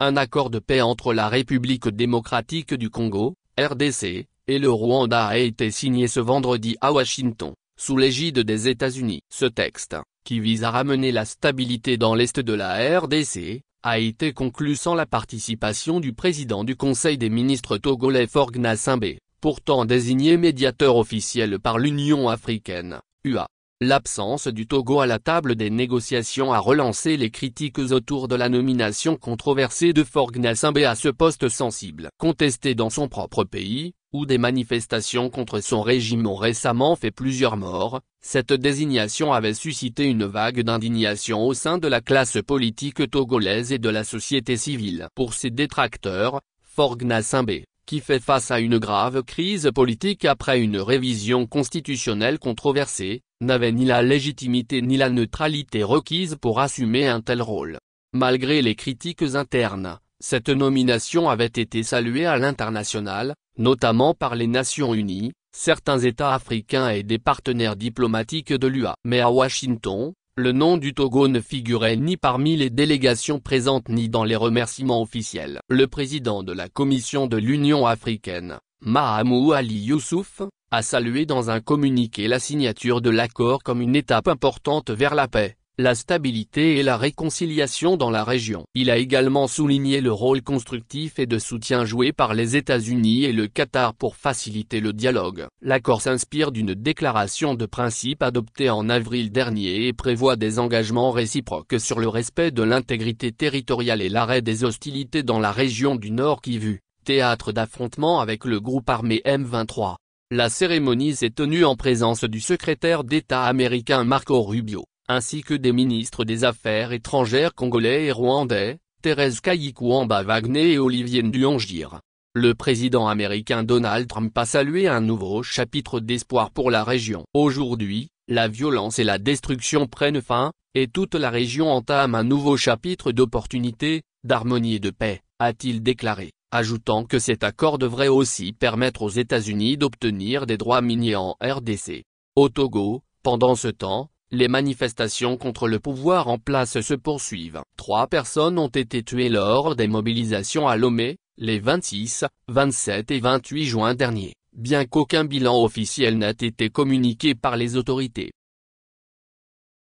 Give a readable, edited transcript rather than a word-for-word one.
un accord de paix entre la République démocratique du Congo, RDC, et le Rwanda a été signé ce vendredi à Washington, sous l'égide des États-Unis. Ce texte, qui vise à ramener la stabilité dans l'est de la RDC, a été conclu sans la participation du président du Conseil des ministres togolais Faure Gnassingbé, pourtant désigné médiateur officiel par l'Union africaine, UA. L'absence du Togo à la table des négociations a relancé les critiques autour de la nomination controversée de Faure Gnassingbé à ce poste sensible. Contesté dans son propre pays, où des manifestations contre son régime ont récemment fait plusieurs morts, cette désignation avait suscité une vague d'indignation au sein de la classe politique togolaise et de la société civile. Pour ses détracteurs, Faure Gnassingbé, qui fait face à une grave crise politique après une révision constitutionnelle controversée, n'avait ni la légitimité ni la neutralité requises pour assumer un tel rôle. Malgré les critiques internes, cette nomination avait été saluée à l'international, notamment par les Nations Unies, certains États africains et des partenaires diplomatiques de l'UA. Mais à Washington, le nom du Togo ne figurait ni parmi les délégations présentes ni dans les remerciements officiels. Le président de la Commission de l'Union africaine, Mahamadou Ali Youssouf, a salué dans un communiqué la signature de l'accord comme une étape importante vers la paix, la stabilité et la réconciliation dans la région. Il a également souligné le rôle constructif et de soutien joué par les États-Unis et le Qatar pour faciliter le dialogue. L'accord s'inspire d'une déclaration de principe adoptée en avril dernier et prévoit des engagements réciproques sur le respect de l'intégrité territoriale et l'arrêt des hostilités dans la région du Nord Kivu, théâtre d'affrontements avec le groupe armé M23. La cérémonie s'est tenue en présence du secrétaire d'État américain Marco Rubio, ainsi que des ministres des Affaires étrangères congolais et rwandais, Thérèse Kayikuamba-Wagner et Olivier Nduhungira. Le président américain Donald Trump a salué un nouveau chapitre d'espoir pour la région. Aujourd'hui, la violence et la destruction prennent fin, et toute la région entame un nouveau chapitre d'opportunité, d'harmonie et de paix, a-t-il déclaré, ajoutant que cet accord devrait aussi permettre aux États-Unis d'obtenir des droits miniers en RDC. Au Togo, pendant ce temps, les manifestations contre le pouvoir en place se poursuivent. 3 personnes ont été tuées lors des mobilisations à Lomé, les 26, 27 et 28 juin derniers, bien qu'aucun bilan officiel n'ait été communiqué par les autorités.